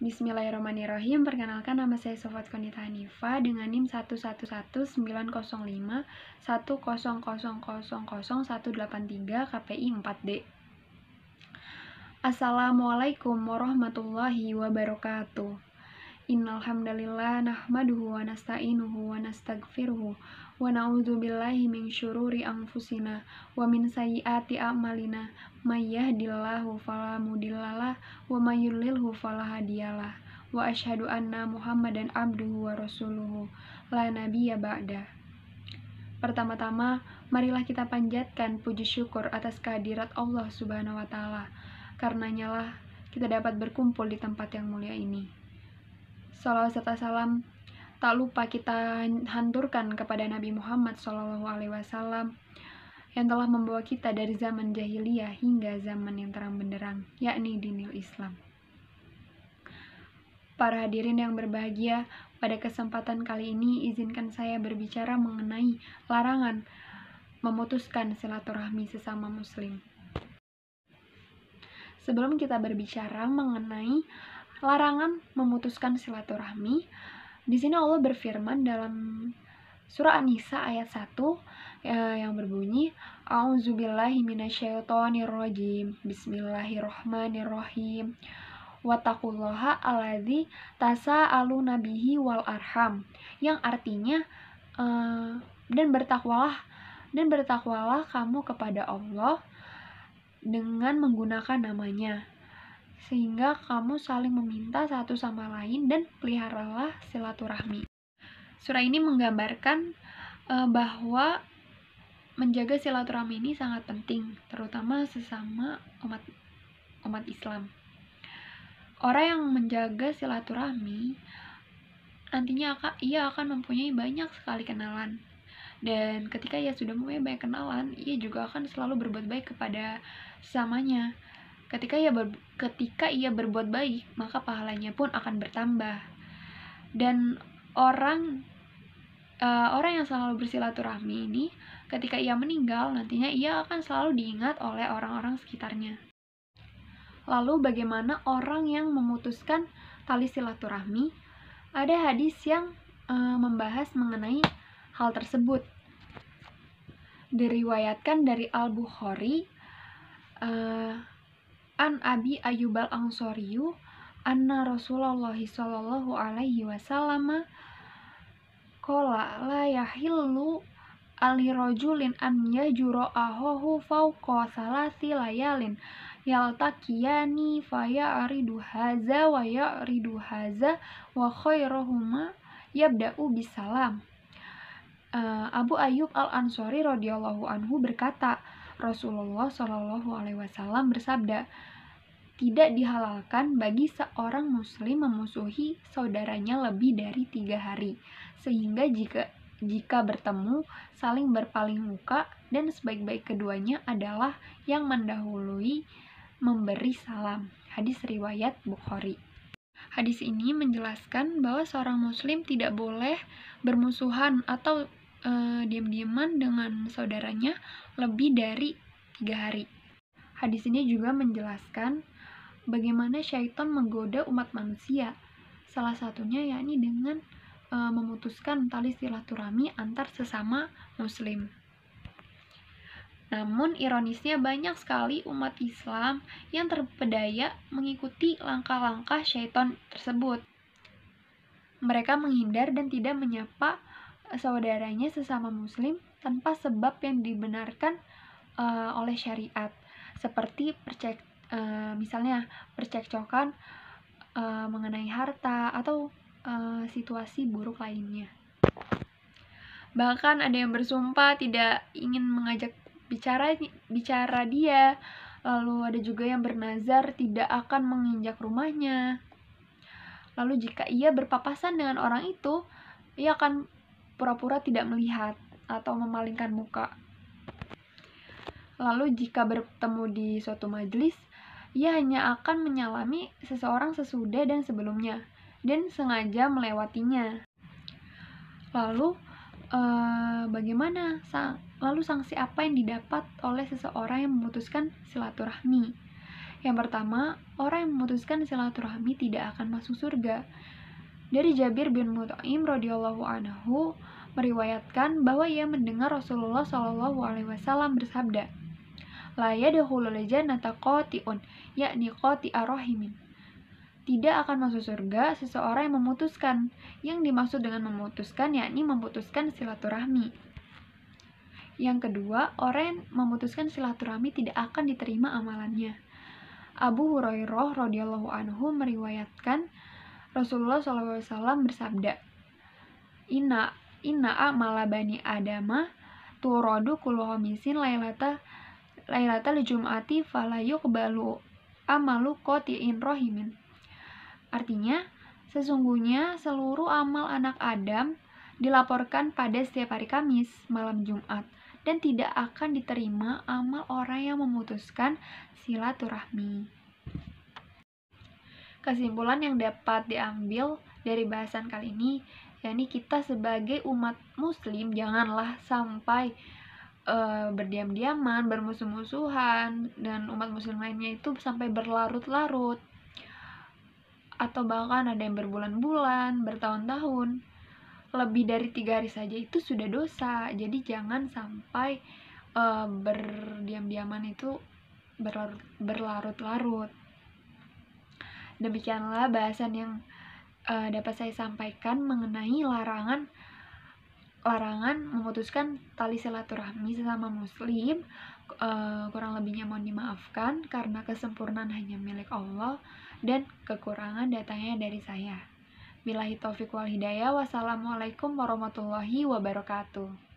Bismillahirrahmanirrahim. Perkenalkan, nama saya Sofat Konita Hanifa dengan NIM 111900510000183 KPI 4D. Assalamualaikum warahmatullahi wabarakatuh. Innal hamdalillah nahmaduhu wa nasta'inuhu wa nastaghfiruhu wa na'udzubillahi min syururi anfusina wa min sayyiati a'malina may yahdihillahu fala mudhillalah wa may yudlilhu fala hadiyalah wa asyhadu anna Muhammadan abduhu wa rasuluhu la nabiyya ba'da. Pertama-tama, marilah kita panjatkan puji syukur atas kehadirat Allah Subhanahu wa taala. Karenanya lah kita dapat berkumpul di tempat yang mulia ini. Salawat serta salam tak lupa kita hanturkan kepada Nabi Muhammad SAW yang telah membawa kita dari zaman jahiliyah hingga zaman yang terang benderang, yakni dinil Islam. Para hadirin yang berbahagia, pada kesempatan kali ini izinkan saya berbicara mengenai larangan memutuskan silaturahmi sesama muslim. Sebelum kita berbicara mengenai larangan memutuskan silaturahmi, di sini Allah berfirman dalam surah An-Nisa ayat 1 yang berbunyi, A'udzubillahi minasyaitonirrajim. Bismillahirrahmanirrahim. Wattaqullaha alladzi tasaaluna bihi wal arham. Yang artinya dan bertakwalah kamu kepada Allah dengan menggunakan namanya, sehingga kamu saling meminta satu sama lain dan peliharalah silaturahmi. Surah ini menggambarkan bahwa menjaga silaturahmi ini sangat penting, terutama sesama umat Islam. Orang yang menjaga silaturahmi nantinya ia akan mempunyai banyak sekali kenalan. Dan ketika ia sudah mempunyai banyak kenalan, ia juga akan selalu berbuat baik kepada sesamanya. Ketika ia berbuat baik, maka pahalanya pun akan bertambah. Dan orang yang selalu bersilaturahmi ini, ketika ia meninggal, nantinya ia akan selalu diingat oleh orang-orang sekitarnya. Lalu bagaimana orang yang memutuskan tali silaturahmi? Ada hadis yang membahas mengenai hal tersebut. Diriwayatkan dari Al-Bukhari An Abi Ayyub al-Ansoriyu anna Rasulullah sallallahu alaihi wasallam qala la yahillu alirajulin an yajura ahahu fawqa salasi layalin yaltaqiyani fayaridu haza wa yaridu haza wa khairuhuma yabda'u bisalam. Abu Ayyub al-Ansori radhiyallahu anhu berkata, Rasulullah Shallallahu alaihi wasallam bersabda, tidak dihalalkan bagi seorang muslim memusuhi saudaranya lebih dari 3 hari, sehingga jika bertemu saling berpaling muka, dan sebaik-baik keduanya adalah yang mendahului memberi salam. Hadis riwayat Bukhari. Hadis ini menjelaskan bahwa seorang muslim tidak boleh bermusuhan atau diam-diaman dengan saudaranya lebih dari 3 hari. Hadis ini juga menjelaskan bagaimana syaitan menggoda umat manusia. Salah satunya yakni dengan memutuskan tali silaturahmi antar sesama muslim. Namun ironisnya banyak sekali umat Islam yang terpedaya mengikuti langkah-langkah syaitan tersebut. Mereka menghindar dan tidak menyapa saudaranya sesama muslim tanpa sebab yang dibenarkan oleh syariat, seperti misalnya percekcokan mengenai harta atau situasi buruk lainnya. Bahkan ada yang bersumpah tidak ingin mengajak bicara dia, lalu ada juga yang bernazar tidak akan menginjak rumahnya. Lalu jika ia berpapasan dengan orang itu, ia akan pura-pura tidak melihat atau memalingkan muka. Lalu jika bertemu di suatu majelis, ia hanya akan menyalami seseorang sesudah dan sebelumnya, dan sengaja melewatinya. Lalu bagaimana? Lalu sanksi apa yang didapat oleh seseorang yang memutuskan silaturahmi? Yang pertama, orang yang memutuskan silaturahmi tidak akan masuk surga. Dari Jabir bin Mut'im radhiyallahu anhu meriwayatkan bahwa ia mendengar Rasulullah shallallahu alaihi wasallam bersabda, "La yadkhulul jannata qati'un, yakni qati'a rahimin." Tidak akan masuk surga seseorang yang memutuskan. Yang dimaksud dengan memutuskan yakni memutuskan silaturahmi. Yang kedua, orang yang memutuskan silaturahmi tidak akan diterima amalannya. Abu Hurairah radhiyallahu anhu meriwayatkan Rasulullah SAW bersabda, Inna amala bani adama turadu kullu khamisin lailatal jum'ati fala yuqbalu amalu qati'in rahimin. Artinya, sesungguhnya seluruh amal anak Adam dilaporkan pada setiap hari Kamis, malam Jumat, dan tidak akan diterima amal orang yang memutuskan silaturahmi. Kesimpulan yang dapat diambil dari bahasan kali ini, yakni kita sebagai umat muslim janganlah sampai berdiam-diaman, bermusuh-musuhan, dan umat muslim lainnya itu sampai berlarut-larut, atau bahkan ada yang berbulan-bulan, bertahun-tahun. Lebih dari 3 hari saja itu sudah dosa. Jadi jangan sampai berdiam-diaman itu berlarut-larut. Demikianlah bahasan yang dapat saya sampaikan mengenai larangan memutuskan tali silaturahmi sesama muslim. Kurang lebihnya mohon dimaafkan karena kesempurnaan hanya milik Allah dan kekurangan datangnya dari saya. Billahi taufiq wal hidayah. Wassalamualaikum warahmatullahi wabarakatuh.